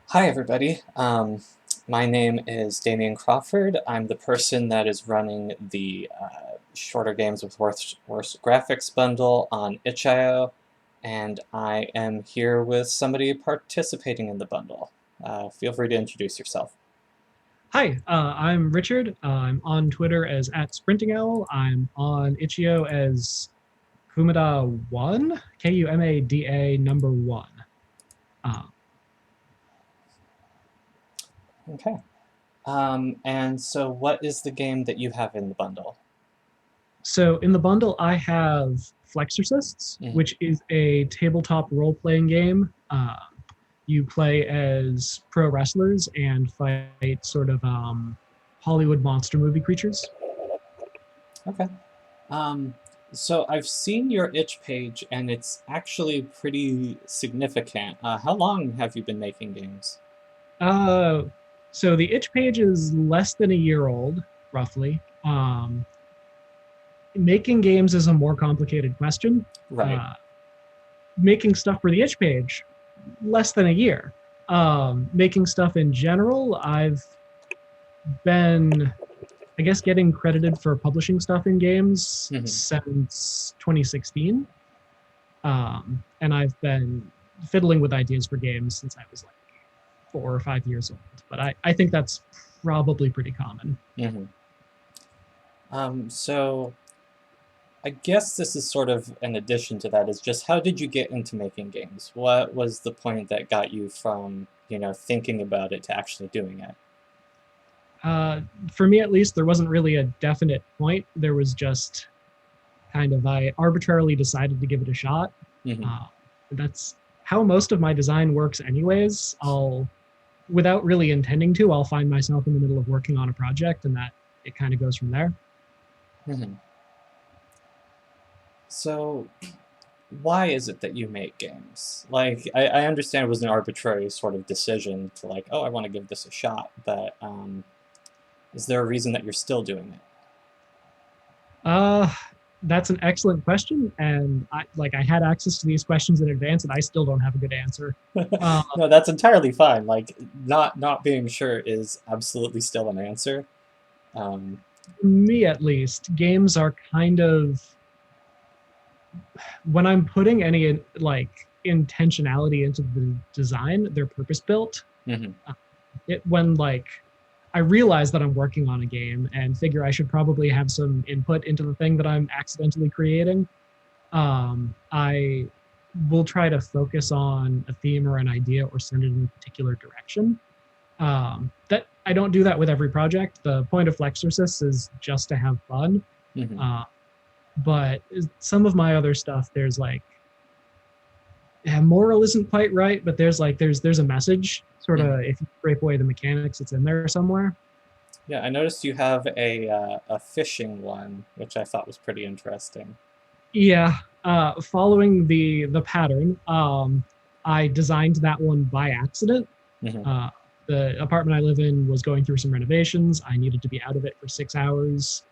Hi, everybody. My name is Damian Crawford. I'm the person that is running the Shorter Games with Worst Graphics bundle on Icho, and I am here with somebody participating in the bundle. Feel free to introduce yourself. Hi, I'm Richard. I'm on Twitter as @SprintingOwl. I'm on Ichio as Kumada1, Kumada number one. Uh, Okay. And so what is the game that you have in the bundle? so in the bundle, I have Flexorcists, Mhm. which is a tabletop role-playing game. You play as pro wrestlers and fight sort of Hollywood monster movie creatures. Okay. Um, so I've seen your itch page, and it's actually pretty significant. How long have you been making games? Uh, so the itch page is less than a year old, roughly. Making games is a more complicated question. Right. Uh, Making stuff for the itch page, less than a year. Making stuff in general, I've been, I guess, getting credited for publishing stuff in games Mhm. since 2016. And I've been fiddling with ideas for games since I was like 4 or 5 years old. But I think that's probably pretty common. Mhm. So I guess this is sort of an addition to that, is just how did you get into making games? What was the point that got you from, thinking about it to actually doing it? Uh, for me, at least, there wasn't really a definite point. There was just kind of, I arbitrarily decided to give it a shot. Hmm. Uh, that's how most of my design works, anyways. Without really intending to, I'll find myself in the middle of working on a project, and that it kind of goes from there. Hmm. So why is it that you make games? Like, I understand it was an arbitrary sort of decision to like, oh, I want to give this a shot, but is there a reason that you're still doing Uh, that's an excellent question, and I had access to these questions in advance, and I still don't have a good answer. it? Uh, No, that's entirely fine. Like, not being sure is absolutely still an answer. Um, Me, at least, games are kind of, when I'm putting any like intentionality into the design, they're purpose built. mhm, It when like I realize that I'm working on a game and figure I should probably have some input into the thing that I'm accidentally creating. I will try to focus on a theme or an idea or send it in a particular direction. That I don't do that with every project. The point of Flexorcists is just to have fun. mhm. Uh, but some of my other stuff, there's like, yeah, moral isn't quite right, but there's a message. Sort of, Mhm. if you scrape away the mechanics, it's in there somewhere. Yeah, I noticed you have a fishing one, which I thought was pretty interesting. Yeah, following the pattern, I designed that one by accident. Hmm. Uh, the apartment I live in was going through some renovations. I needed to be out of it for 6 hours.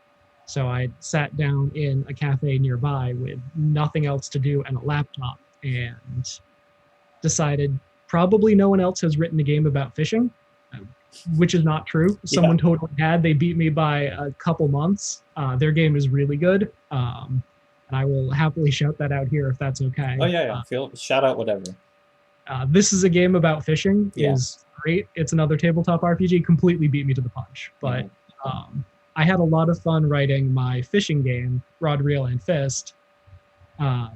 So I sat down in a cafe nearby with nothing else to do and a laptop and decided probably no one else has written a game about fishing, uh, which is not true. Yeah. Someone totally had. They beat me by a couple months. Their game is really good. And I will happily shout that out here if that's Oh okay. yeah, yeah. Feel shout out whatever. This is a game about fishing Yeah. is great. It's another tabletop RPG. Completely beat me to the punch, but Hmm. um, I had a lot of fun writing my fishing game, Rod, Reel, and Fist. Uh,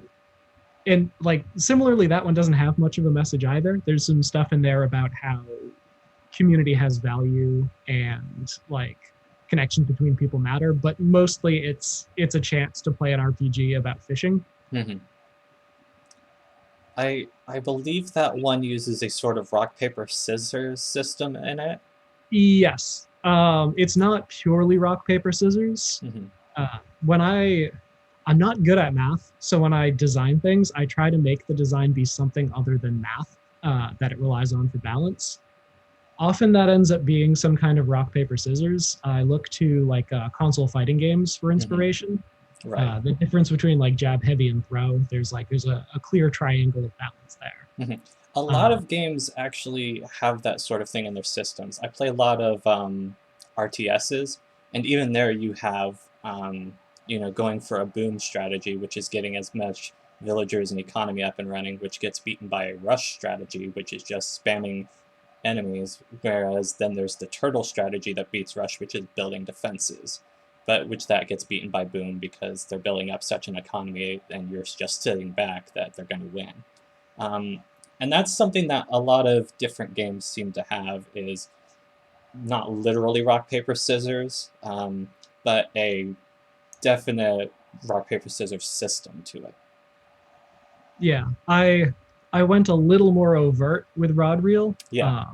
and like similarly, that one doesn't have much of a message either. There's some stuff in there about how community has value and like connections between people matter, but mostly it's a chance to play an RPG about fishing. Hmm. I believe that one uses a sort of rock paper scissors system in it. Yes, it's not purely rock paper scissors. Hmm. When I'm not good at math, so when I design things, I try to make the design be something other than math that it relies on for balance. Often that ends up being some kind of rock paper scissors. I look to like console fighting games for Hmm. inspiration. Right. The difference between like jab heavy and throw, there's a clear triangle of balance there. Hmm. A lot Uh, of games actually have that sort of thing in their systems. I play a lot of RTSs, and even there you have, going for a boom strategy, which is getting as much villagers and economy up and running, which gets beaten by a rush strategy, which is just spamming enemies, whereas then there's the turtle strategy that beats rush, which is building defenses, but which that gets beaten by boom because they're building up such an economy and you're just sitting back that they're going to win. Um, and that's something that a lot of different games seem to have is not literally rock, paper, scissors, but a definite rock, paper, scissors system to it. yeah, I went a little more overt with rod reel. Yeah,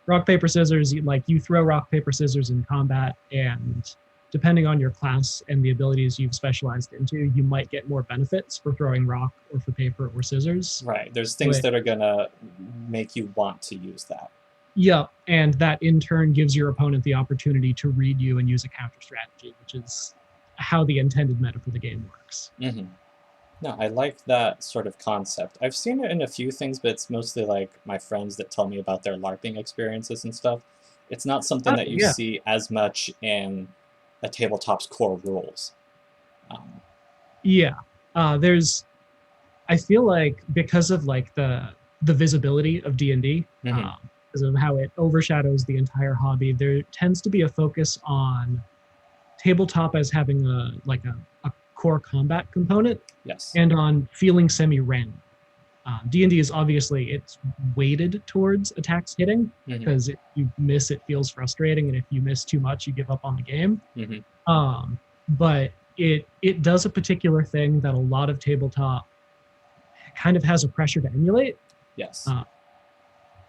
Rock paper scissors, you throw rock paper scissors in combat, and depending on your class and the abilities you've specialized into, you might get more benefits for throwing rock or for paper or scissors. right. There's things But that are going to make you want to use that. yeah, and that in turn gives your opponent the opportunity to read you and use a counter strategy, which is how the intended meta for the game works. Hmm. No, I like that sort of concept. I've seen it in a few things, but it's mostly like my friends that tell me about their LARPing experiences and stuff. It's not something Oh that you yeah, see as much in a tabletop's core rules. Um, yeah. There's I feel like because of like the visibility of D&D, mhm. because of how it overshadows the entire hobby, there tends to be a focus on tabletop as having a core combat component Yes. and on feeling semi-random. D&D is obviously it's weighted towards attacks hitting Hmm. because if you miss, it feels frustrating, and if you miss too much, you give up on the game. Hmm. But it does a particular thing that a lot of tabletop kind of has a pressure to emulate. Yes. Uh,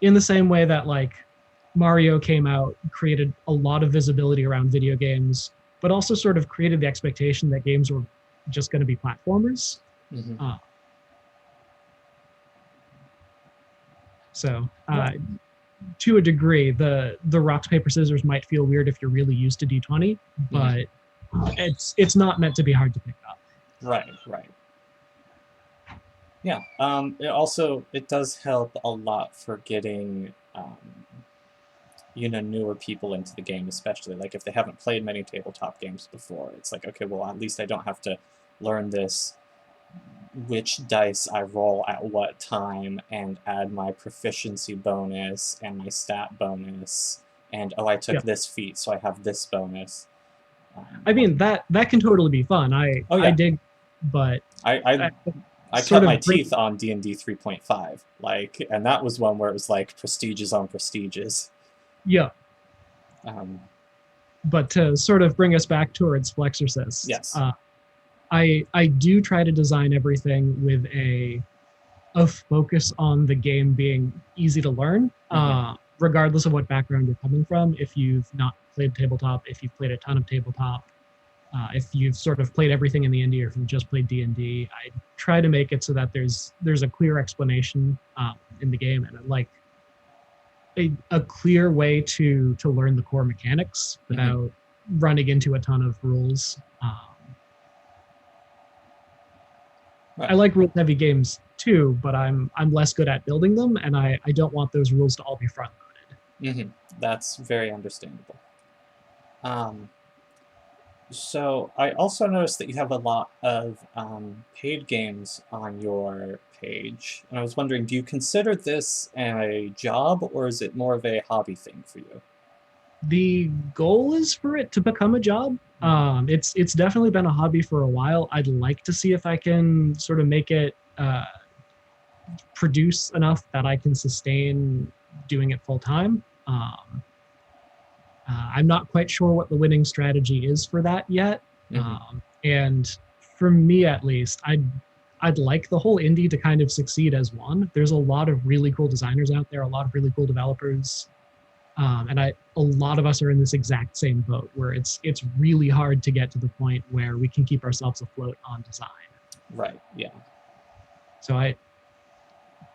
in the same way that like Mario came out, created a lot of visibility around video games, but also sort of created the expectation that games were just going to be platformers. Hmm. Uh, so Yeah. to a degree, the rocks paper scissors might feel weird if you're really used to D20, Hmm. but it's not meant to be hard to pick up. Right. Right. Yeah. It does help a lot for getting newer people into the game, especially like if they haven't played many tabletop games before. It's like, okay, well, at least I don't have to learn this which dice I roll at what time and add my proficiency bonus and my stat bonus and oh, I took Yeah, this feat, so I have this bonus. I mean that can totally be fun. Oh I yeah, dig, but I, I I I cut sort my of bring teeth on D&D 3.5, and that was one where it was like prestiges on prestiges. yeah. Um, But to sort of bring us back towards Flexorcists, yes. I do try to design everything with a focus on the game being easy to learn, Hmm. regardless of what background you're coming from. If you've not played tabletop, if you've played a ton of tabletop, if you've sort of played everything in the indie, or if you've just played D&D, I try to make it so that there's a clear explanation in the game, and like a clear way to learn the core mechanics Hmm. without running into a ton of rules. I Right. like rule heavy games too, but I'm less good at building them, and I don't want those rules to all be front loaded. Hmm. That's very understandable. Um, So I also noticed that you have a lot of paid games on your page, and I was wondering, do you consider this a job or is it more of a hobby thing for you? The goal is for it to become a job. It's definitely been a hobby for a while. I'd like to see if I can sort of make it produce enough that I can sustain doing it full time. I'm not quite sure what the winning strategy is for that yet. Hmm. And for me, at least, I'd like the whole indie to kind of succeed as one. There's a lot of really cool designers out there, a lot of really cool developers, and a lot of us are in this exact same boat where it's really hard to get to the point where we can keep ourselves afloat on design. Right, yeah. So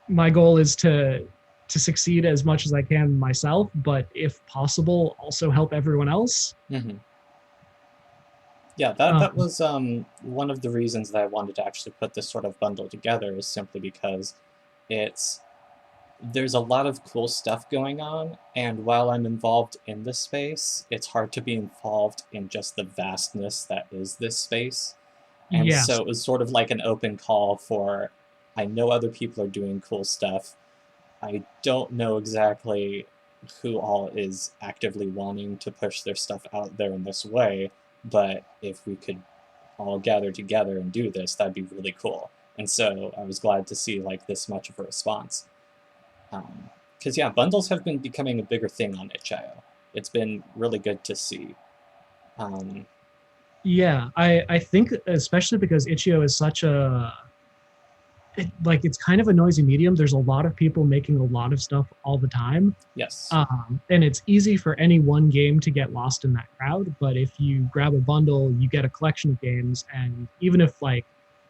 my goal is to succeed as much as I can myself, but if possible, also help everyone else. Hmm. Yeah, that Um, was one of the reasons that I wanted to actually put this sort of bundle together is simply because it's there's a lot of cool stuff going on, and while I'm involved in this space, it's hard to be involved in just the vastness that is this space. And Yes. so it was sort of like an open call for, I know other people are doing cool stuff. I don't know exactly who all is actively wanting to push their stuff out there in this way, but if we could all gather together and do this, that'd be really cool. And so I was glad to see like this much of a response. Because yeah, bundles have been becoming a bigger thing on itch.io. It's been really good to see. Um, Yeah, I think especially because Icho is such a like it's kind of a noisy medium. There's a lot of people making a lot of stuff all the time. yes. And it's easy for any one game to get lost in that crowd. But if you grab a bundle, you get a collection of games. And even if like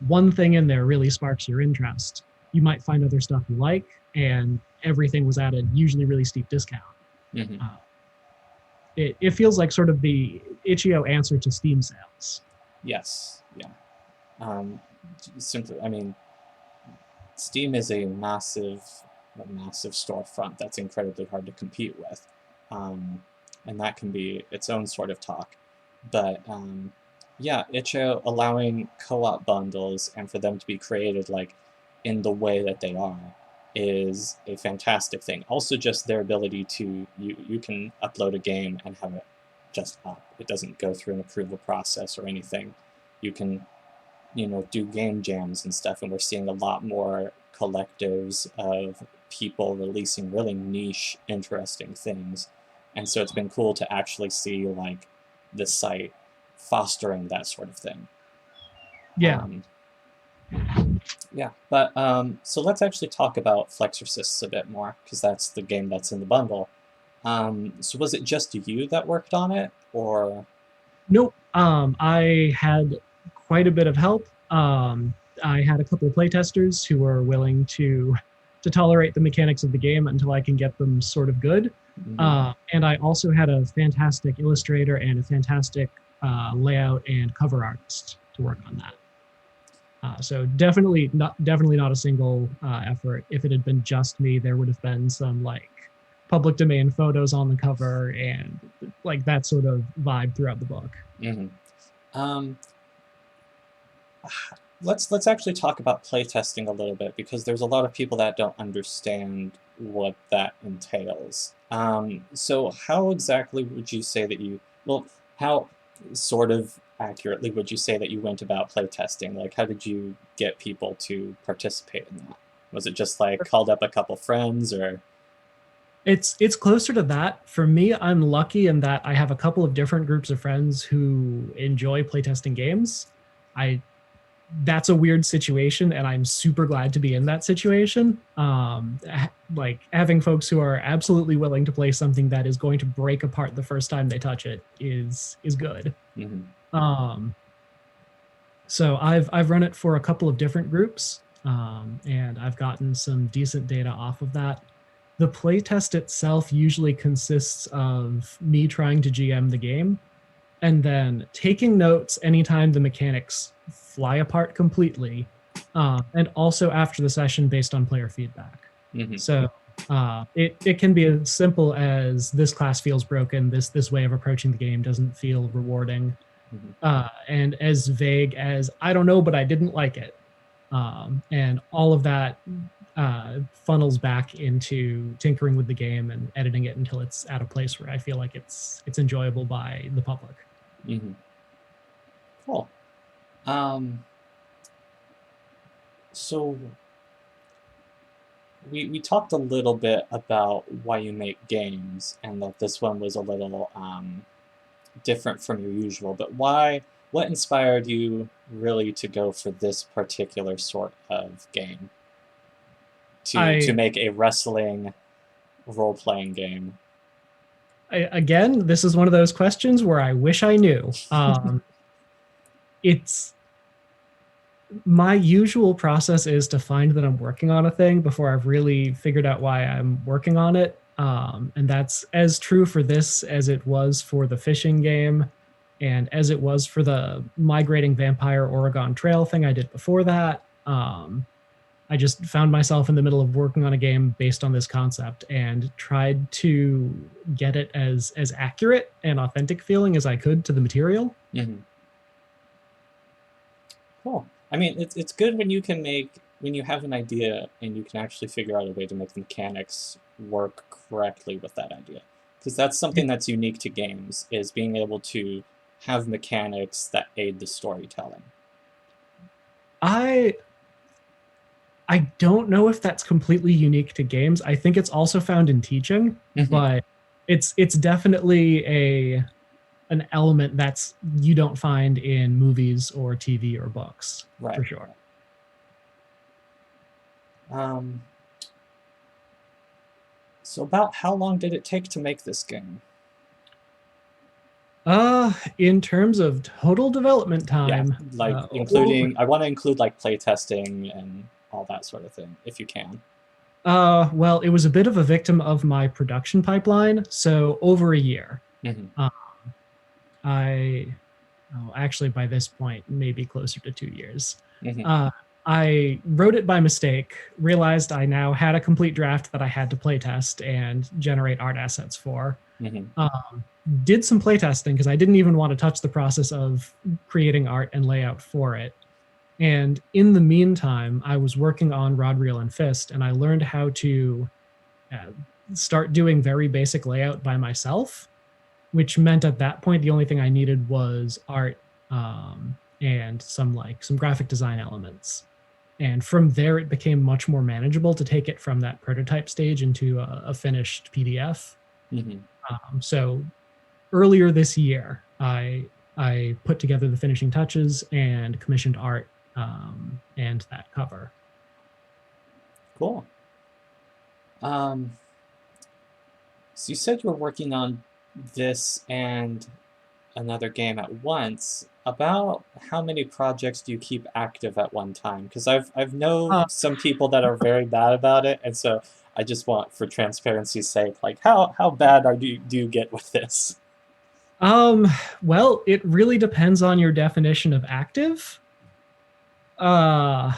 one thing in there really sparks your interest, you might find other stuff you like. And everything was at a usually really steep discount. Mm-hmm. It feels like sort of the Itch.io answer to Steam sales. Yes. Yeah. Simply, I mean, Steam is a massive storefront that's incredibly hard to compete with, and that can be its own sort of talk. But yeah, Icho allowing co-op bundles and for them to be created like in the way that they are is a fantastic thing. Also, just their ability to you can upload a game and have it just up. It doesn't go through an approval process or anything. You can do game jams and stuff, and we're seeing a lot more collectives of people releasing really niche, interesting things. And so it's been cool to actually see like the site fostering that sort of thing. Yeah. Yeah, but so let's actually talk about Flexorcists a bit more, because that's the game that's in the bundle. So was it just you that worked on it, or? Nope. I had quite a bit of help. I had a couple of playtesters who were willing to tolerate the mechanics of the game until I can get them sort of good. And I also had a fantastic illustrator and a fantastic layout and cover artist to work on that. So definitely not a single effort. If it had been just me, there would have been some like public domain photos on the cover and like that sort of vibe throughout the book. Let's actually talk about playtesting a little bit, because there's a lot of people that don't understand what that entails. So how exactly would you say that how sort of accurately would you say that you went about playtesting? Like, how did you get people to participate in that? Was it just like called up a couple friends, or? It's closer to that. For me, I'm lucky in that I have a couple of different groups of friends who enjoy playtesting games. That's a weird situation, and I'm super glad to be in that situation. Like having folks who are absolutely willing to play something that is going to break apart the first time they touch it is good. So I've run it for a couple of different groups, and I've gotten some decent data off of that. The playtest itself usually consists of me trying to GM the game and then taking notes anytime the mechanics fly apart completely, and also after the session based on player feedback. So it can be as simple as this class feels broken, this way of approaching the game doesn't feel rewarding, and as vague as I don't know, but I didn't like it. And all of that funnels back into tinkering with the game and editing it until it's at a place where I feel like it's enjoyable by the public. Cool. So we talked a little bit about why you make games, and that this one was a little different from your usual, but what inspired you really to go for this particular sort of game? To make a wrestling role-playing game? Again, this is one of those questions where I wish I knew. It's my usual process is to find that I'm working on a thing before I've really figured out why I'm working on it. And that's as true for this as it was for the fishing game, and as it was for the migrating vampire Oregon Trail thing I did before that. I just found myself in the middle of working on a game based on this concept and tried to get it as accurate and authentic feeling as I could to the material. Mm-hmm. Cool. I mean, it's good when you can when you have an idea and you can actually figure out a way to make the mechanics work correctly with that idea. Because that's something that's unique to games, is being able to have mechanics that aid the storytelling. I I don't know if that's completely unique to games. I think it's also found in teaching, Mm-hmm. but it's definitely an element that's you don't find in movies or TV or books Right. for sure. Um, so about how long did it take to make this game? In terms of total development Yeah, time, like over I want to include like playtesting and all that sort of thing, if you can. well, it was a bit of a victim of my production pipeline, so over a year. Mm-hmm. Uh, I, oh, actually, by this point, maybe closer to 2 years. Mm-hmm. Uh, I wrote it by mistake, realized I now had a complete draft that I had to playtest and generate art assets for. Mm-hmm. Um, did some playtesting because I didn't even want to touch the process of creating art and layout for it. And in the meantime, I was working on Rod, Reel, and Fist, and I learned how to uh, start doing very basic layout by myself, which meant at that point the only thing I needed was art and some graphic design elements. And from there, it became much more manageable to take it from that prototype stage into a finished PDF. Mm-hmm. So earlier this year, I put together the finishing touches and commissioned art and that cover. Cool. Um, so you said you were working on this and another game at once. About how many projects do you keep active at one time? Because I've know Uh, some people that are very bad about it, and so I just want, for transparency's sake, like how bad do you get with this? um, well, it really depends on your definition of active. Uh,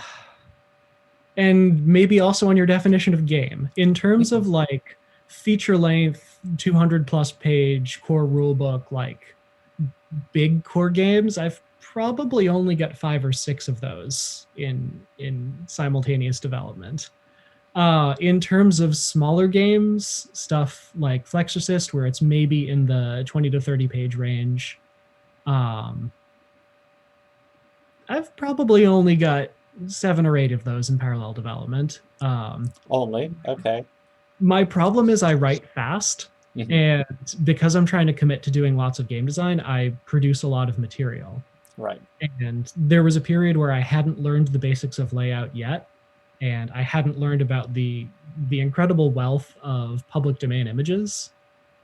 and maybe also on your definition of game. In terms Mhm. of like feature length, 200 plus page core rulebook, like big core games, I've probably only got 5 or 6 of those in simultaneous development. In terms of smaller games, stuff like Flexorcist, where it's maybe in the 20 to 30 page range, um, I've probably only got 7 or 8 of those in parallel development. Only? Okay. My problem is I write fast, Hmm. and because I'm trying to commit to doing lots of game design, I produce a lot of material. Right. And there was a period where I hadn't learned the basics of layout yet, and I hadn't learned about the incredible wealth of public domain images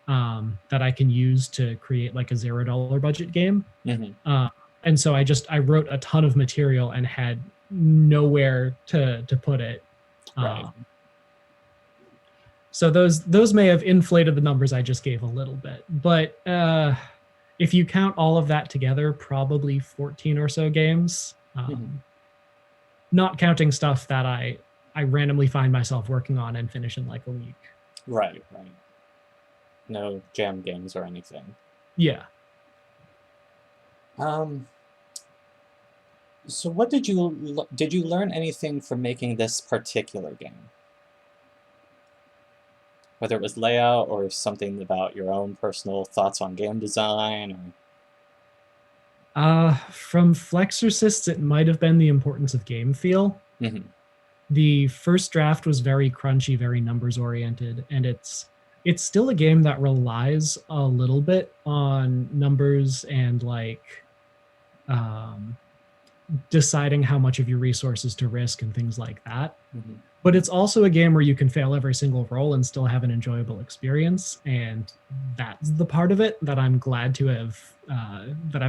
that I can use to create like a $0 budget game. Hmm. Uh, and so I wrote a ton of material and had nowhere to put it. Right. Um, so those may have inflated the numbers I just gave a little bit, but if you count all of that together, probably 14 or so games. Hmm. Not counting stuff that I randomly find myself working on and finish in like a week. Right. Right. No jam games or anything. Yeah. Um, so what did you learn anything from making this particular game? Whether it was layout or something about your own personal thoughts on game design From Flexorcists, it might have been the importance of game feel. or. Hmm. The first draft was very crunchy, very numbers oriented, and it's still a game that relies a little bit on numbers and like um, deciding how much of your resources to risk and things like that. Hmm. But it's also a game where you can fail every single roll and still have an enjoyable experience, and that's the part of it that I'm glad to have that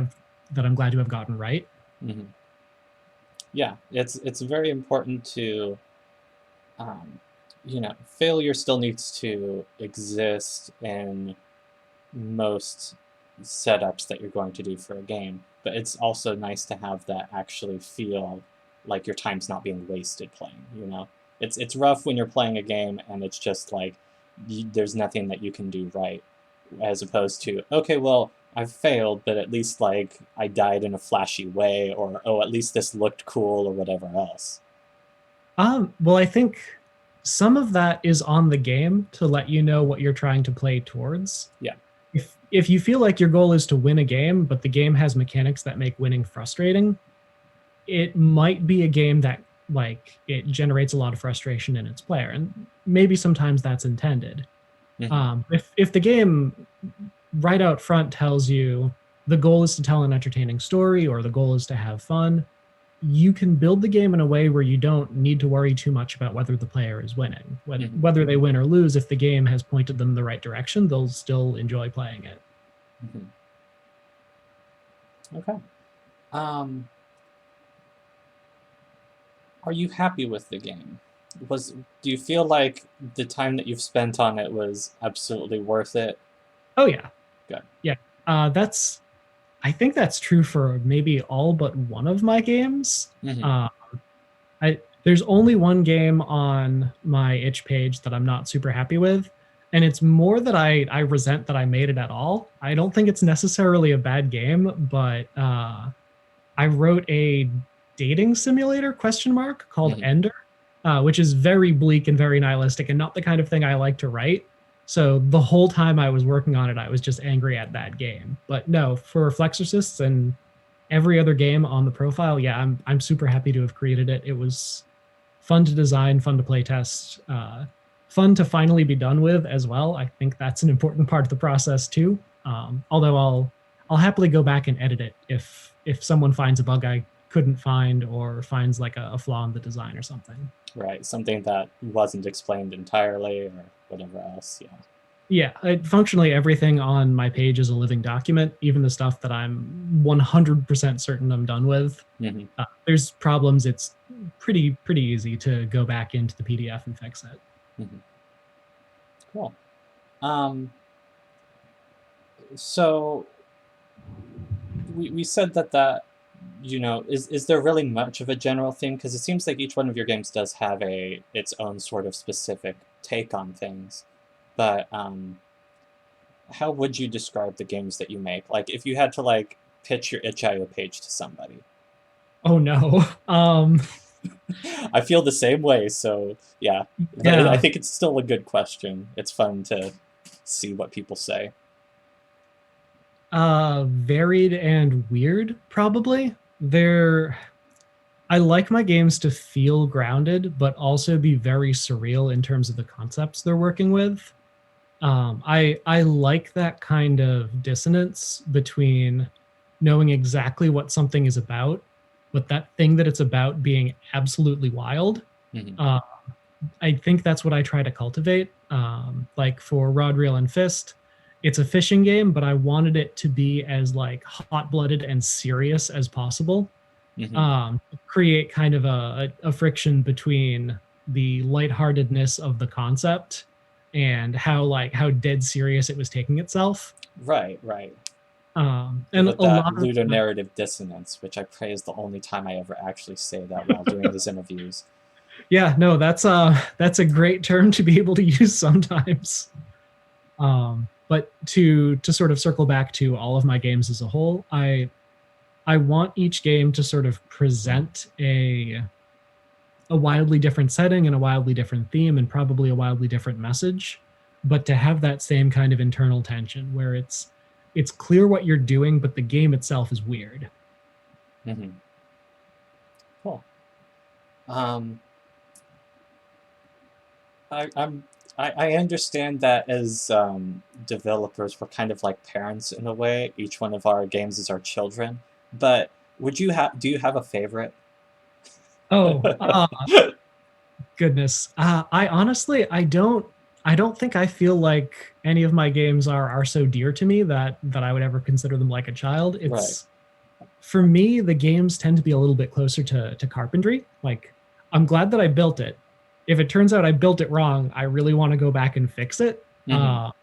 I'm glad to have gotten right. Hmm. Yeah, it's very important to, um, failure still needs to exist in most setups that you're going to do for a game, but it's also nice to have that actually feel like your time's not being wasted playing, you know? It's rough when you're playing a game and it's just like there's nothing that you can do right, as opposed to, okay, well, I've failed, but at least like I died in a flashy way, or oh, at least this looked cool, or whatever else. Well, I think some of that is on the game to let you know what you're trying to play towards. Yeah. If you feel like your goal is to win a game, but the game has mechanics that make winning frustrating, it might be a game that like it generates a lot of frustration in its player, and maybe sometimes that's intended. If the game right out front tells you the goal is to tell an entertaining story or the goal is to have fun, you can build the game in a way where you don't need to worry too much about whether the player is winning. Whether they win or lose, if the game has pointed them in the right direction, they'll still enjoy playing it. Okay. Are you happy with the game? Do you feel like the time that you've spent on it was absolutely worth it? Oh yeah. Good. Yeah. I think that's true for maybe all but one of my games. There's only one game on my itch page that I'm not super happy with, and it's more that I resent that I made it at all. I don't think it's necessarily a bad game, but I wrote a dating simulator called Ender, which is very bleak and very nihilistic and not the kind of thing I like to write. So the whole time I was working on it, I was just angry at that game. But no, for Flexorcists and every other game on the profile, yeah, I'm super happy to have created it. It was fun to design, fun to play test, fun to finally be done with as well. I think that's an important part of the process too. Although I'll happily go back and edit it if someone finds a bug I couldn't find or finds like a flaw in the design or something. Right, something that wasn't explained entirely or whatever else, yeah. Yeah, functionally everything on my page is a living document, even the stuff that I'm 100% certain I'm done with. There's problems, it's pretty easy to go back into the PDF and fix it. Cool. So we said that you know, is there really much of a general theme? Because it seems like each one of your games does have its own sort of specific take on things. But how would you describe the games that you make? Like, if you had to like pitch your itch.io page to somebody. Oh no. I feel the same way, so yeah. But I think it's still a good question. It's fun to see what people say. Varied and weird, probably. I like my games to feel grounded, but also be very surreal in terms of the concepts they're working with. I like that kind of dissonance between knowing exactly what something is about, but that thing that it's about being absolutely wild. I think that's what I try to cultivate. Like for Rod, Reel, and Fist, it's a fishing game, but I wanted it to be as like hot-blooded and serious as possible. Create kind of a friction between the lightheartedness of the concept and how dead serious it was taking itself. Right. And with that ludonarrative dissonance, which I pray is the only time I ever actually say that while doing these interviews. Yeah, no, that's a great term to be able to use sometimes. But to sort of circle back to all of my games as a whole, I want each game to sort of present a wildly different setting and a wildly different theme and probably a wildly different message, but to have that same kind of internal tension where it's clear what you're doing, but the game itself is weird. Cool. I understand that as developers, we're kind of like parents in a way. Each one of our games is our children. But do you have a favorite? Oh, goodness. I honestly, I don't think I feel like any of my games are so dear to me that I would ever consider them like a child. It's for me, the games tend to be a little bit closer to carpentry. Like, I'm glad that I built it. If it turns out I built it wrong, I really want to go back and fix it. And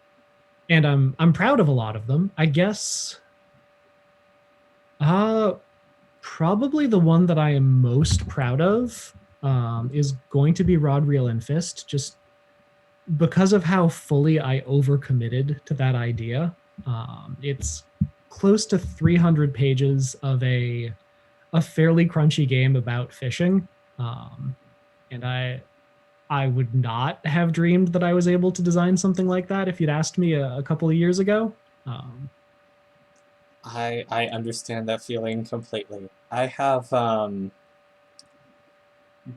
I'm proud of a lot of them. I guess Probably the one that I am most proud of is going to be Rod, Reel, and Fist, just because of how fully I overcommitted to that idea. It's close to 300 pages of a fairly crunchy game about fishing, and I would not have dreamed that I was able to design something like that if you'd asked me a couple of years ago. Um, I understand that feeling completely. I have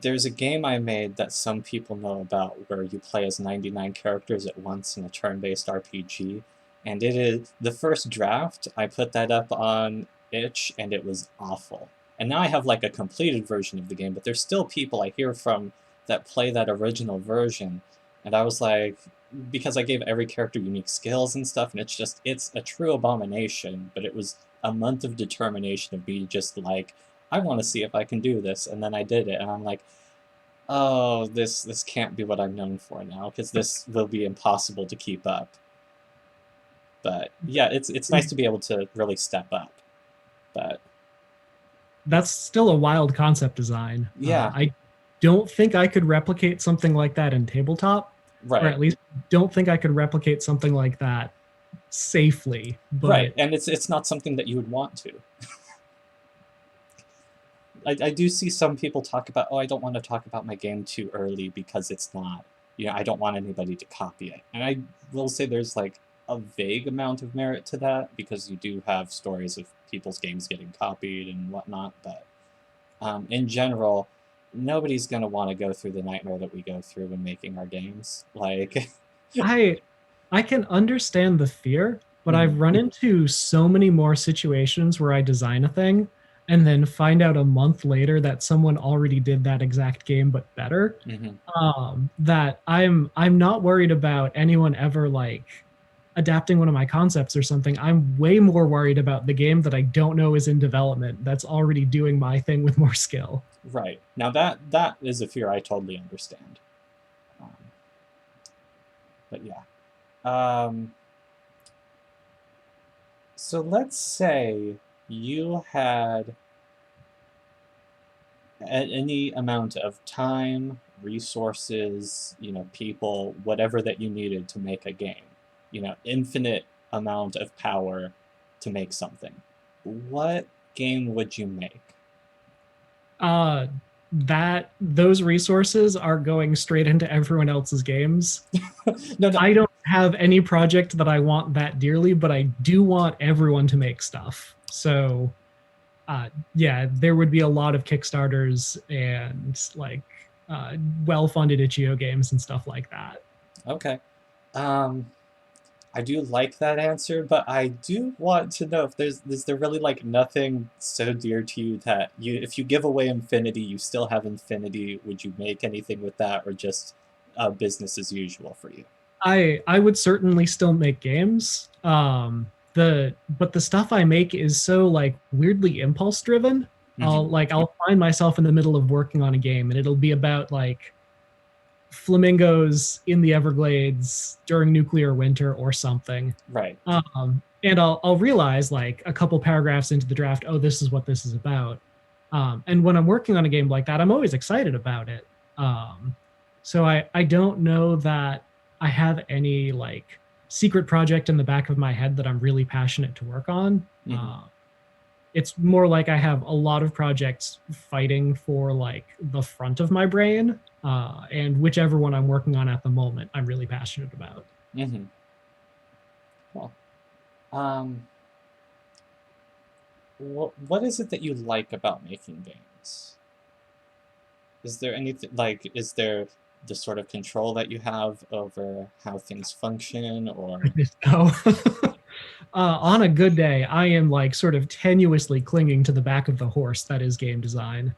there's a game I made that some people know about where you play as 99 characters at once in a turn-based RPG, and it is the first draft. I put that up on itch and it was awful. And now I have like a completed version of the game, but there's still people I hear from that play that original version, and I was like, because I gave every character unique skills and stuff, and it's a true abomination, but it was a month of determination of me just like, I want to see if I can do this, and then I did it, and I'm like, oh, this can't be what I'm known for now, because this will be impossible to keep up. But yeah, it's nice to be able to really step up. But that's still a wild concept design. yeah, I don't think I could replicate something like that in tabletop, or right, at least don't think I could replicate something like that safely. right, But and it's not something that you would want to. I do see some people talk about, oh, I don't want to talk about my game too early because it's not, I don't want anybody to copy it. And I will say there's like a vague amount of merit to that because you do have stories of people's games getting copied and whatnot. But in general, nobody's going to want to go through the nightmare that we go through when making our games. Like, I I can understand the fear, but mhm, I've run into so many more situations where I design a thing and then find out a month later that someone already did that exact game but better. mhm, That I'm not worried about anyone ever like adapting one of my concepts or something. I'm way more worried about the game that I don't know is in development that's already doing my thing with more skill. right. Now that is a fear I totally understand. Um, but yeah. Um, So let's say you had any amount of time, resources, people, whatever that you needed to make a game, infinite amount of power to make something. What game would you make? Uh that those resources are going straight into everyone else's games. No, no, I don't have any project that I want that dearly, but I do want everyone to make stuff. So, yeah, there would be a lot of Kickstarters and like well-funded itch.io games and stuff like that. okay. Um, I do like that answer, but I do want to know if is there really like nothing so dear to you that if you give away infinity, you still have infinity. Would you make anything with that, or just business as usual for you? I would certainly still make games. The stuff I make is so like weirdly impulse driven. Hmm. I'll find myself in the middle of working on a game and it'll be about like flamingos in the Everglades during nuclear winter or something. Right. And I'll realize like a couple paragraphs into the draft, oh, this is what this is about. And when I'm working on a game like that, I'm always excited about it. So I don't know that I have any like secret project in the back of my head that I'm really passionate to work on. Hmm. It's more like I have a lot of projects fighting for like the front of my brain, and whichever one I'm working on at the moment, I'm really passionate about. Hmm. Well, um, what is it that you like about making games? Is there anything like, is there the sort of control that you have over how things function, or So, on a good day, I am like sort of tenuously clinging to the back of the horse that is game design.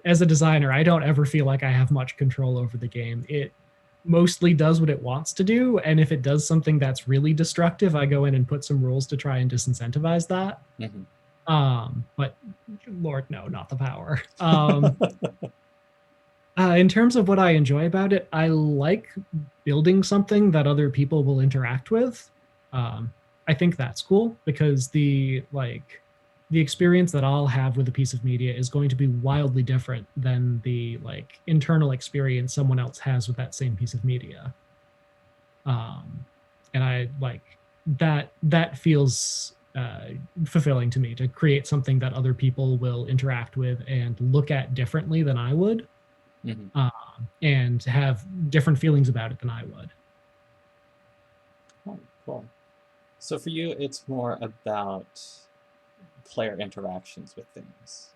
As a designer, I don't ever feel like I have much control over the game. It mostly does what it wants to do, and if it does something that's really destructive, I go in and put some rules to try and disincentivize that. Mhm. But Lord, no, not the power. In terms of what I enjoy about it, I like building something that other people will interact with. Um, I think that's cool because the like the experience that I'll have with a piece of media is going to be wildly different than the like internal experience someone else has with that same piece of media. And I like that feels fulfilling to me, to create something that other people will interact with and look at differently than I would, and have different feelings about it than I would. Oh, cool. So for you, it's more about player interactions with things.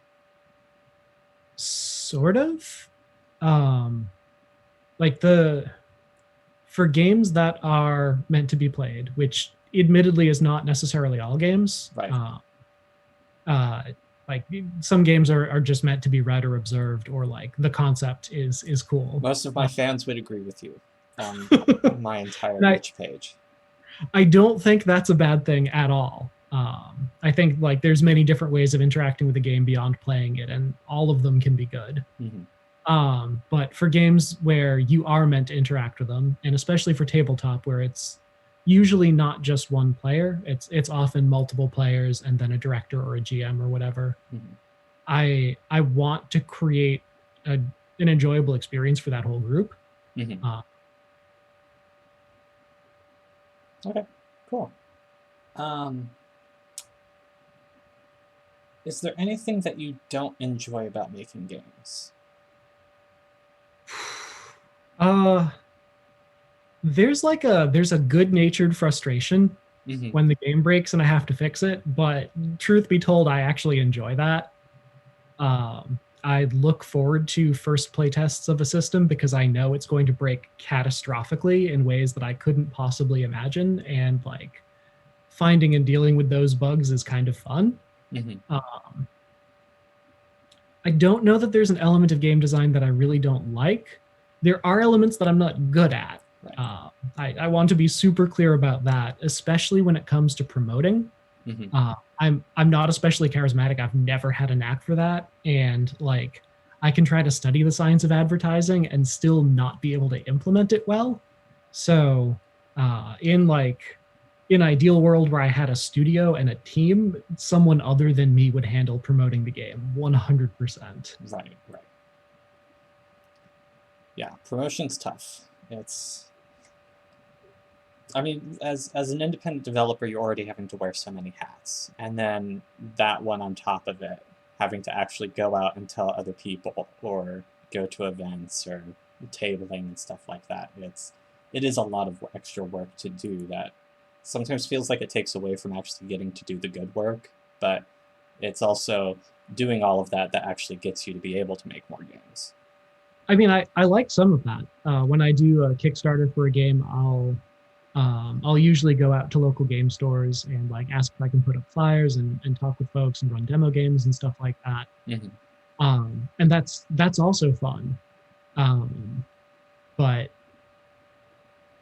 Sort of. Like for games that are meant to be played, which admittedly is not necessarily all games. Right. Uh, like some games are just meant to be read or observed, or like the concept is cool. Most of my fans would agree with you on my entire itch page. I don't think that's a bad thing at all. I think like there's many different ways of interacting with a game beyond playing it, and all of them can be good. But for games where you are meant to interact with them, and especially for tabletop where it's usually not just one player, it's often multiple players and then a director or a GM or whatever. I want to create an enjoyable experience for that whole group. Okay, cool. Is there anything that you don't enjoy about making games? There's a good-natured frustration when the game breaks and I have to fix it, but truth be told, I actually enjoy that. I look forward to first playtests of a system because I know it's going to break catastrophically in ways that I couldn't possibly imagine, and like finding and dealing with those bugs is kind of fun. I don't know that there's an element of game design that I really don't like. There are elements that I'm not good at. I want to be super clear about that, especially when it comes to promoting. I'm not especially charismatic. I've never had a knack for that, and like I can try to study the science of advertising and still not be able to implement it well. So, in ideal world where I had a studio and a team, someone other than me would handle promoting the game 100%. Right. Yeah, promotion's tough. I mean, as an independent developer, you're already having to wear so many hats, and then that one on top of it, having to actually go out and tell other people, or go to events, or tabling and stuff like that. It is a lot of extra work to do that sometimes feels like it takes away from actually getting to do the good work, but it's also doing all of that that actually gets you to be able to make more games. I mean, I like some of that. When I do a Kickstarter for a game, I'll usually go out to local game stores and like ask if I can put up flyers and talk with folks and run demo games and stuff like that. And that's also fun. But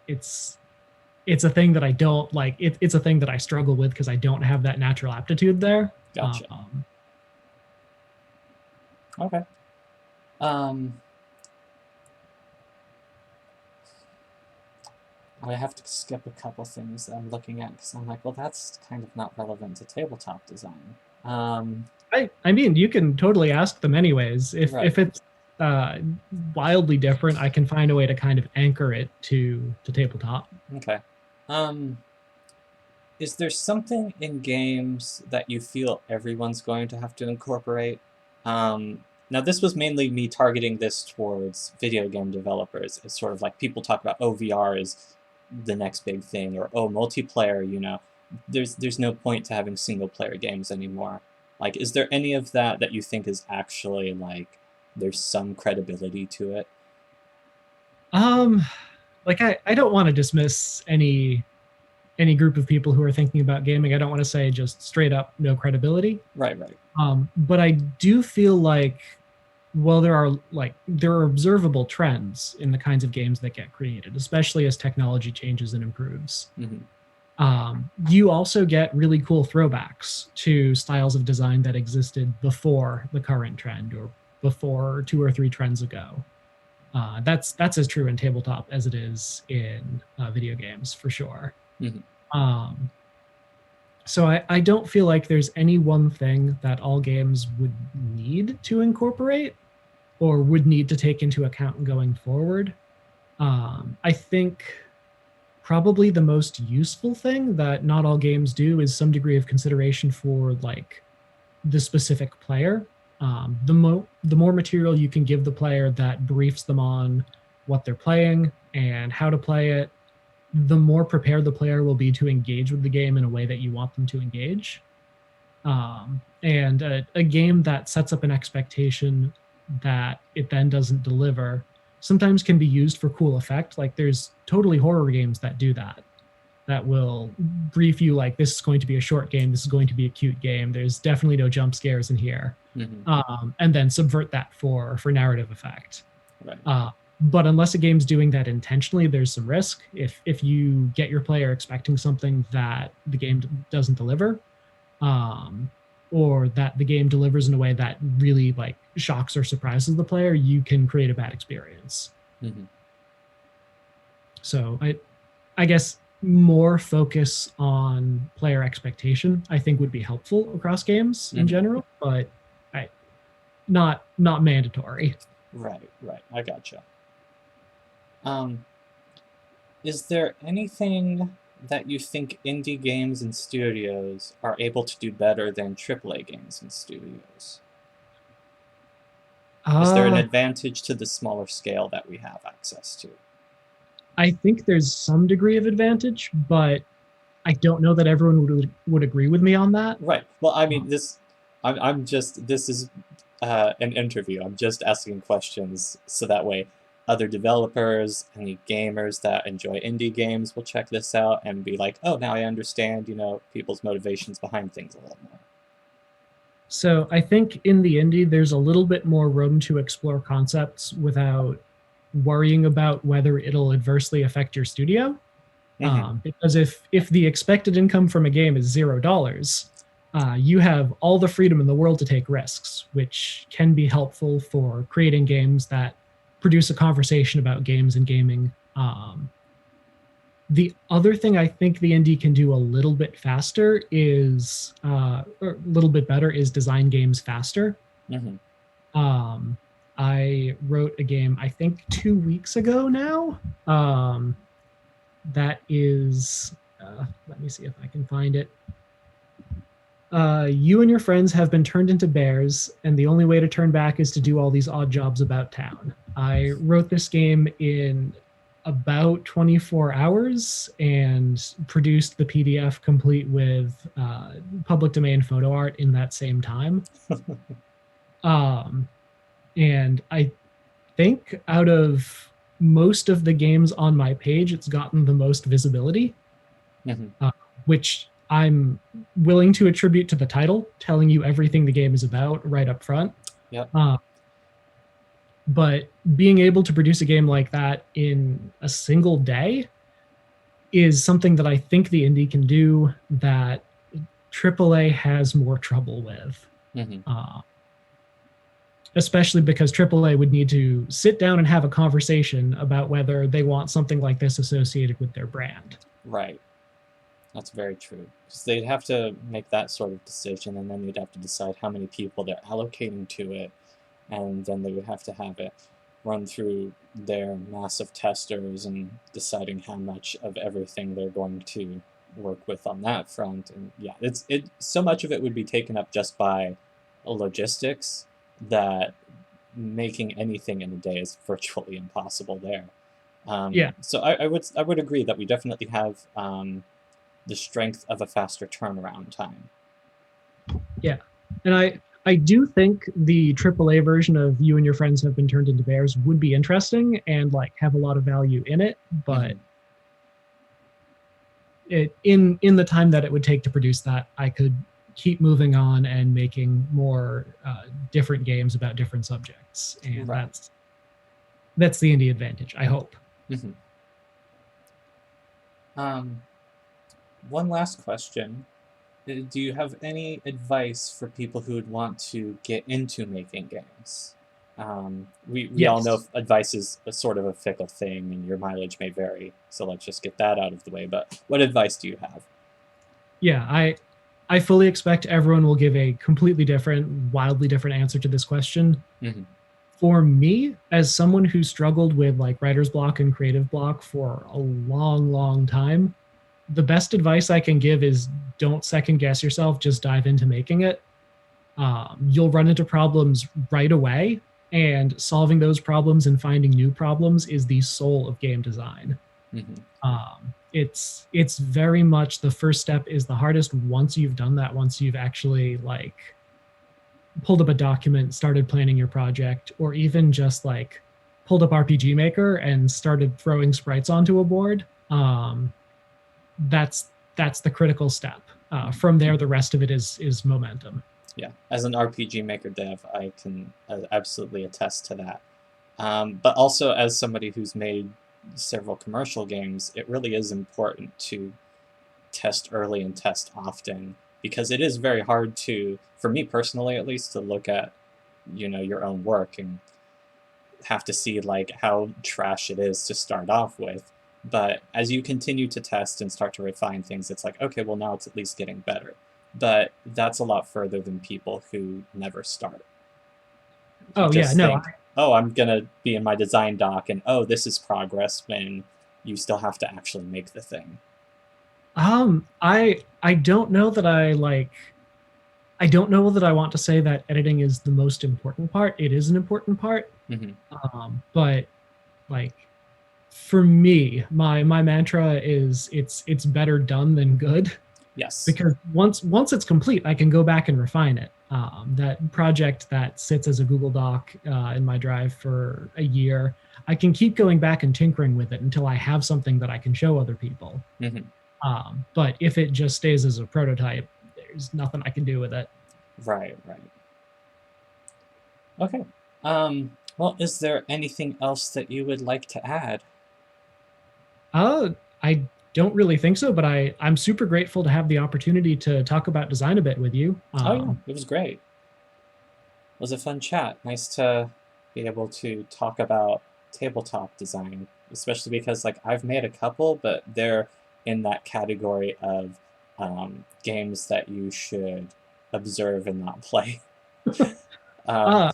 it's a thing that I don't like. It's a thing that I struggle with because I don't have that natural aptitude there. Gotcha. Okay. I have to skip a couple things that I'm looking at because I'm like, well, that's kind of not relevant to tabletop design. I mean, you can totally ask them anyways. If it's wildly different, I can find a way to kind of anchor it to tabletop. Okay. Is there something in games that you feel everyone's going to have to incorporate? Now, this was mainly me targeting this towards video game developers. It's sort of like people talk about, oh, VR is the next big thing, or oh, multiplayer, you know. There's no point to having single-player games anymore. Like, is there any of that you think is actually, like, there's some credibility to it? Like, I don't want to dismiss any group of people who are thinking about gaming. I don't want to say just straight up no credibility. Right. But I do feel like, well, there are observable trends in the kinds of games that get created, especially as technology changes and improves. You also get really cool throwbacks to styles of design that existed before the current trend or before 2 or 3 trends ago. That's as true in tabletop as it is in video games, for sure. So I don't feel like there's any one thing that all games would need to incorporate or would need to take into account going forward. I think probably the most useful thing that not all games do is some degree of consideration for like the specific player. The more material you can give the player that briefs them on what they're playing and how to play it, the more prepared the player will be to engage with the game in a way that you want them to engage. And a game that sets up an expectation that it then doesn't deliver sometimes can be used for cool effect. Like there's totally horror games that do that, that will brief you like this is going to be a short game, this is going to be a cute game. There's definitely no jump scares in here, Mm-hmm. and then subvert that for narrative effect. Right. But unless a game's doing that intentionally, there's some risk. If you get your player expecting something that the game doesn't deliver, um, or that the game delivers in a way that really like shocks or surprises the player, you can create a bad experience. Mm-hmm. So I guess more focus on player expectation I think would be helpful across games in Mm-hmm. general, but not mandatory. Right, right. I gotcha. Um, is there anything that you think indie games and studios are able to do better than AAA games and studios? Is there an Uh, advantage to the smaller scale that we have access to? I think there's some degree of advantage, but I don't know that everyone would agree with me on that. Right. Well, I Uh, mean, I'm just, this is an interview. I'm just asking questions so that way other developers, any gamers that enjoy indie games will check this out and be like, oh, now I understand, people's motivations behind things a little more. So I think in the indie, there's a little bit more room to explore concepts without worrying about whether it'll adversely affect your studio. Mm-hmm. Because if the expected income from a game is $0, you have all the freedom in the world to take risks, which can be helpful for creating games that produce a conversation about games and gaming. The other thing I think the indie can do a little bit faster is, or a little bit better, is design games faster. Mm-hmm. Um, I wrote a game, I think 2 weeks ago now. That is, let me see if I can find it. You and your friends have been turned into bears, and the only way to turn back is to do all these odd jobs about town. I wrote this game in about 24 hours and produced the PDF complete with public domain photo art in that same time. Um, and I think out of most of the games on my page, it's gotten the most visibility, Mm-hmm. which I'm willing to attribute to the title, telling you everything the game is about right up front. Yep. Uh, but being able to produce a game like that in a single day is something that I think the indie can do that AAA has more trouble with. Mm-hmm. Especially because AAA would need to sit down and have a conversation about whether they want something like this associated with their brand. Right. That's very true. Because they'd have to make that sort of decision, and then they'd have to decide how many people they're allocating to it, and then they would have to have it run through their massive testers and deciding how much of everything they're going to work with on that front. And yeah, so much of it would be taken up just by logistics that making anything in a day is virtually impossible there. Yeah, So I would agree that we definitely have the strength of a faster turnaround time. yeah. And I do think the AAA version of You and Your Friends Have Been Turned into Bears would be interesting and like have a lot of value in it, but Mhm. in the time that it would take to produce that, I could keep moving on and making more different games about different subjects, and Right. that's the indie advantage, I hope. Mhm. Um, One last question. Do you have any advice for people who would want to get into making games? We all know Yes. advice is a sort of a fickle thing, and your mileage may vary. So let's just get that out of the way. But what advice do you have? Yeah, I fully expect everyone will give a completely different, wildly different answer to this question. Mm-hmm. For me, as someone who struggled with like writer's block and creative block for a long, long time, the best advice I can give is don't second guess yourself, just dive into making it. You'll run into problems right away, and solving those problems and finding new problems is the soul of game design. Mm-hmm. It's very much the first step is the hardest. Once you've done that, once you've actually like pulled up a document, started planning your project, or even just like pulled up RPG Maker and started throwing sprites onto a board, that's the critical step. From there, the rest of it is momentum. Yeah, as an RPG Maker dev, I can absolutely attest to that. But also, as somebody who's made several commercial games, it really is important to test early and test often, because it is very hard to, for me personally at least, to look at, your own work and have to see like how trash it is to start off with. But as you continue to test and start to refine things, it's like, okay, well, now it's at least getting better. But that's a lot further than people who never start, who Oh yeah, just no, think, oh, I'm gonna be in my design doc and oh, this is progress, when you still have to actually make the thing. I don't know that I don't know that I want to say that editing is the most important part. It is an important part, Mm-hmm. but like for me, my mantra is it's better done than good, Yes. because once it's complete, I can go back and refine it. That project that sits as a Google Doc in my drive for a year, I can keep going back and tinkering with it until I have something that I can show other people. Mm-hmm. But if it just stays as a prototype, there's nothing I can do with it. Right, right. Okay. Well, is there anything else that you would like to add? I don't really think so, but I'm super grateful to have the opportunity to talk about design a bit with you. Oh yeah, it was great. It was a fun chat. Nice to be able to talk about tabletop design, especially because like I've made a couple, but they're in that category of games that you should observe and not play. Um, uh,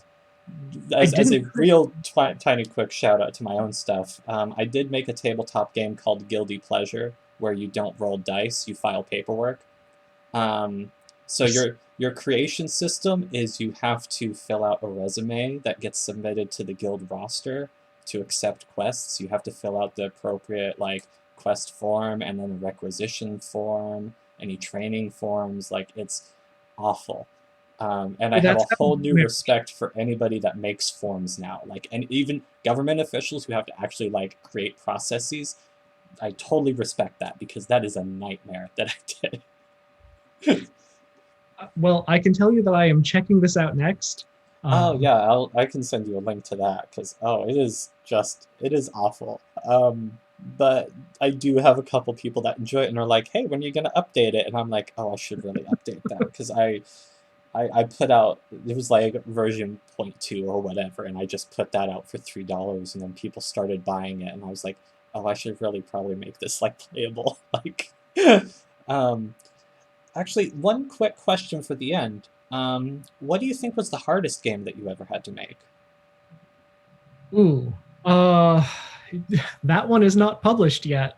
I as didn't. a real tiny quick shout out to my own stuff, I did make a tabletop game called Guilty Pleasure, where you don't roll dice, you file paperwork. Um, so your creation system is you have to fill out a resume that gets submitted to the guild roster to accept quests. You have to fill out the appropriate like quest form and then a requisition form, any training forms. Like it's awful. And I have a That's whole new respect for anybody that makes forms now. Like, and even government officials who have to actually like create processes. I totally respect that, because that is a nightmare that I did. Well, I can tell you that I am checking this out next. Oh Um, yeah, I can send you a link to that, because it is awful. But I do have a couple people that enjoy it and are like, hey, when are you gonna update it? And I'm like, oh, I should really update that, because I put out, it was like version 0.2 or whatever, and I just put that out for $3, and then people started buying it, and I was like, oh, I should really probably make this like playable. Like, um, actually, one quick question for the end. What do you think was the hardest game that you ever had to make? ooh, uh, that one is not published yet.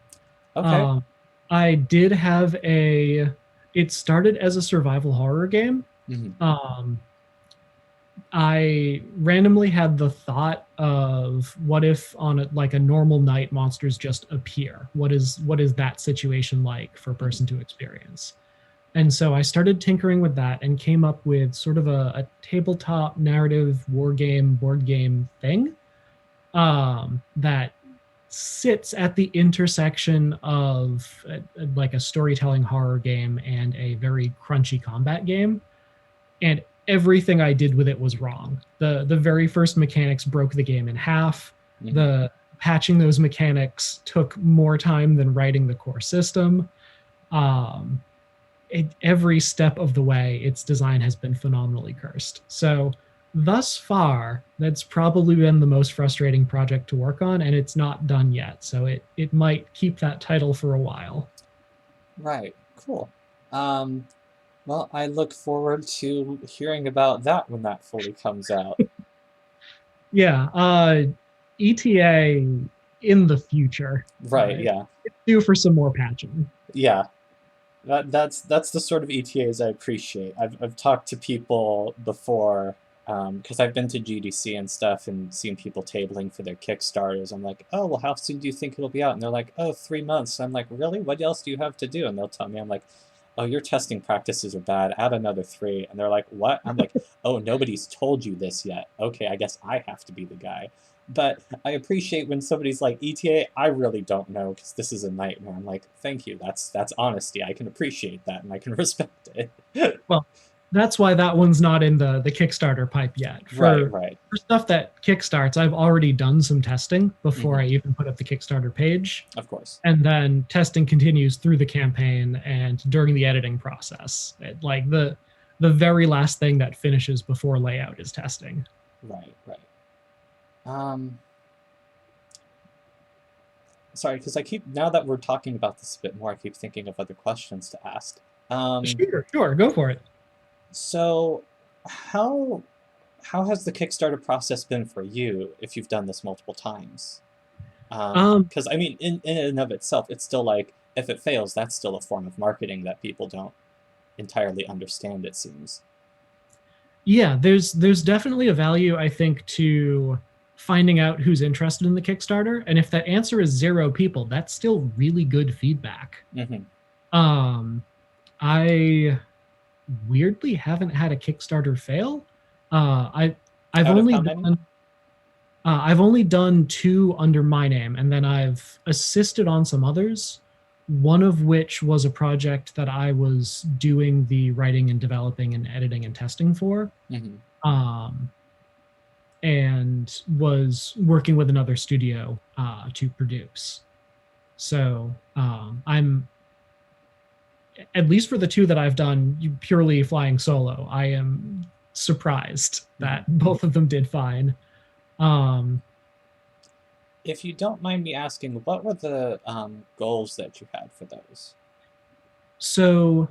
Okay. Um, I did have a. It started as a survival horror game. Mm-hmm. Um, I randomly had the thought of what if on like a normal night monsters just appear? What is that situation like for a person to experience? And so I started tinkering with that and came up with sort of a tabletop narrative war game board game thing that sits at the intersection of like a storytelling horror game and a very crunchy combat game, and everything I did with it was wrong. The very first mechanics broke the game in half. Mm-hmm. The patching those mechanics took more time than writing the core system. Um, every step of the way, its design has been phenomenally cursed. So thus far, that's probably been the most frustrating project to work on, and it's not done yet. So it might keep that title for a while. Right. Cool. Um, Well, I look forward to hearing about that when that fully comes out. Yeah, ETA in the future. Right, yeah. It's due for some more patching. Yeah. That's the sort of ETAs I appreciate. I've talked to people before, because I've been to GDC and stuff and seen people tabling for their Kickstarters. I'm like, oh, well, how soon do you think it'll be out? And they're like, oh, 3 months. I'm like, really? What else do you have to do? And they'll tell me, I'm like, oh, your testing practices are bad. Add another 3. And they're like, what? I'm like, oh, nobody's told you this yet. Okay, I guess I have to be the guy. But I appreciate when somebody's like, ETA, I really don't know because this is a nightmare. I'm like, thank you. That's honesty. I can appreciate that and I can respect it. Well, that's why that one's not in the Kickstarter pipe yet. Right, right. For stuff that kickstarts, I've already done some testing before Mhm. I even put up the Kickstarter page. Of course. And then testing continues through the campaign and during the editing process. Like the very last thing that finishes before layout is testing. Right, right. Sorry, because I keep, now that we're talking about this a bit more, I keep thinking of other questions to ask. Sure, go for it. So how has the Kickstarter process been for you if you've done this multiple times? Because I mean, in and of itself, it's still like, if it fails, that's still a form of marketing that people don't entirely understand, it seems. Yeah, there's definitely a value, I think, to finding out who's interested in the Kickstarter. And if that answer is 0 people, that's still really good feedback. Mm-hmm. I weirdly haven't had a Kickstarter fail. I've Out of only how many? done I've only done 2 under my name, and then I've assisted on some others. One of which was a project that I was doing the writing and developing and editing and testing for, Mm-hmm. and was working with another studio to produce. So I'm, at least for the 2 that I've done purely flying solo, I am surprised that both of them did fine. If you don't mind me asking, what were the goals that you had for those? So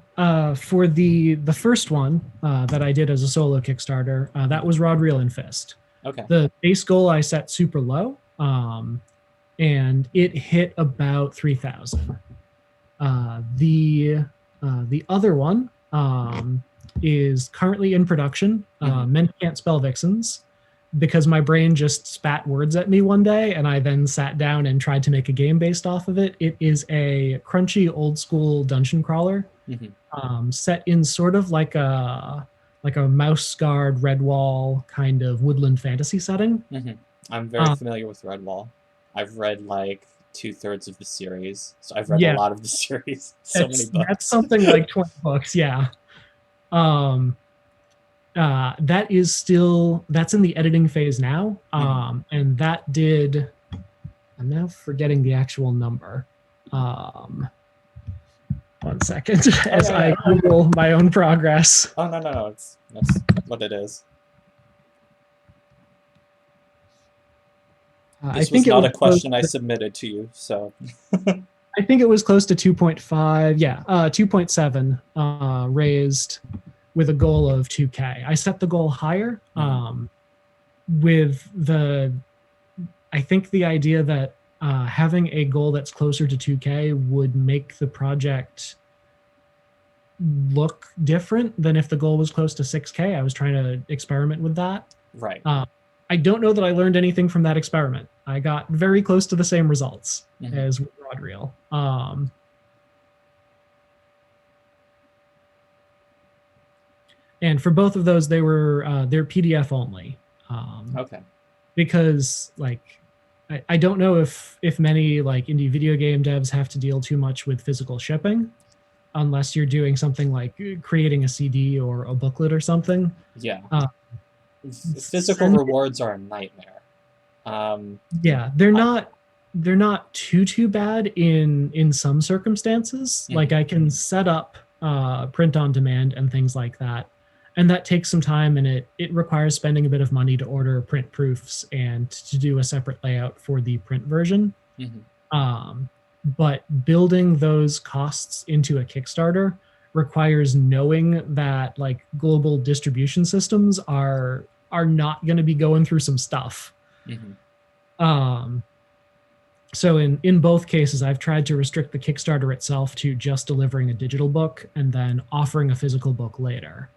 for the first one that I did as a solo Kickstarter, that was Rod, Reel, and Fist. Okay. The base goal I set super low, and it hit about 3,000. The other one is currently in production. Men Can't Spell Vixens, because my brain just spat words at me one day, and I then sat down and tried to make a game based off of it. It is a crunchy old school dungeon crawler, set in sort of like a mouse scarred Redwall kind of woodland fantasy setting. I'm very familiar with Redwall. I've read like 2/3 of the series, so I've read a lot of the series. So many books. That's something like 20 books, yeah. That is still, that's in the editing phase now, and that did, I'm now forgetting the actual number. 1 second as I Google my own progress. Oh, no, that's what it is. This was not a question I submitted to you, so. I think it was close to 2.5, yeah, 2.7 raised with a goal of 2K. I set the goal higher with I think the idea that having a goal that's closer to 2K would make the project look different than if the goal was close to 6K. I was trying to experiment with that. Right. I don't know that I learned anything from that experiment. I got very close to the same results as with Rod Reel. And for both of those, they're PDF only. Okay. Because like, I don't know if many like indie video game devs have to deal too much with physical shipping, unless you're doing something like creating a CD or a booklet or something. Yeah. Physical rewards are a nightmare. Yeah, they're not too bad in some circumstances. Like I can set up print on demand and things like that, and that takes some time, and it requires spending a bit of money to order print proofs and to do a separate layout for the print version. But building those costs into a Kickstarter requires knowing that like global distribution systems are not going to be going through some stuff. Um, so in both cases, I've tried to restrict the Kickstarter itself to just delivering a digital book and then offering a physical book later.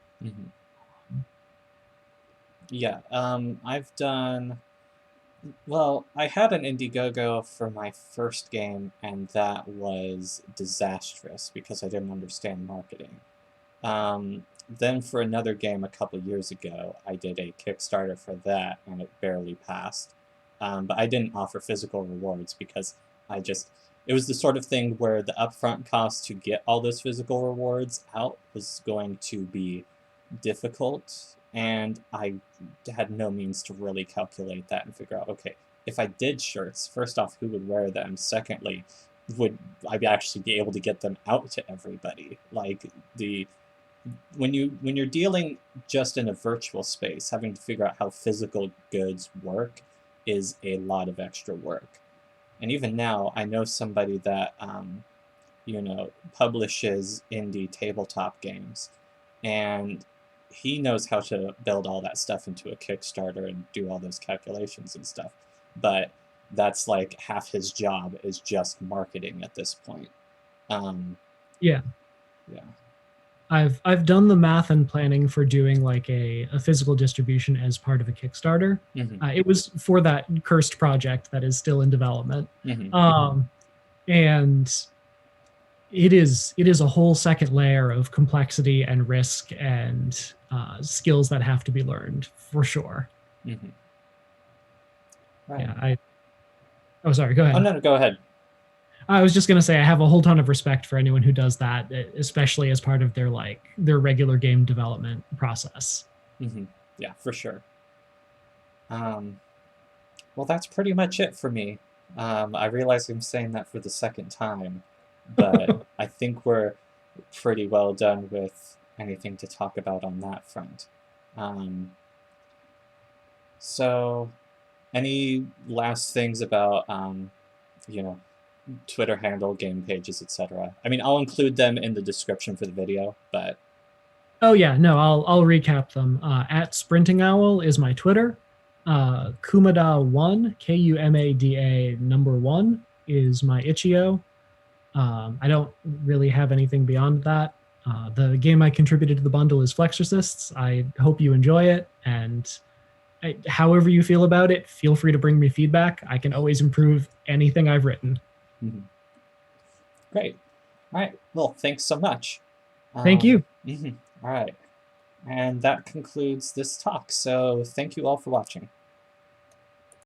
Yeah, I've done. Well, I had an Indiegogo for my first game, and that was disastrous because I didn't understand marketing. Then for another game a couple years ago, I did a Kickstarter for that, and it barely passed. But I didn't offer physical rewards because it was the sort of thing where the upfront cost to get all those physical rewards out was going to be difficult, and I had no means to really calculate that and figure out, okay, if I did shirts, first off, who would wear them? Secondly, would I actually be able to get them out to everybody? Like when you're dealing just in a virtual space, having to figure out how physical goods work is a lot of extra work. And even now, I know somebody that publishes indie tabletop games, and he knows how to build all that stuff into a Kickstarter and do all those calculations and stuff. But that's like half his job is just marketing at this point. Yeah. Yeah. I've done the math and planning for doing like a physical distribution as part of a Kickstarter. It was for that cursed project that is still in development. And it is a whole second layer of complexity and risk and skills that have to be learned for sure. Right. Yeah, oh, sorry, go ahead. Oh, no, go ahead. I was just going to say I have a whole ton of respect for anyone who does that, especially as part of their regular game development process. Yeah, for sure. Well, that's pretty much it for me. I realize I'm saying that for the second time, but I think we're pretty well done with anything to talk about on that front. So, any last things about, Twitter handle, game pages, etc.? I mean, I'll include them in the description for the video, but... Oh yeah, no, I'll recap them. At Sprinting Owl is my Twitter. Kumada1, Kumada number 1 is my Icho. I don't really have anything beyond that. The game I contributed to the bundle is Flexorcists. I hope you enjoy it, and however you feel about it, feel free to bring me feedback. I can always improve anything I've written. Great. All right. Well, thanks so much. Thank you. All right. And that concludes this talk. So thank you all for watching.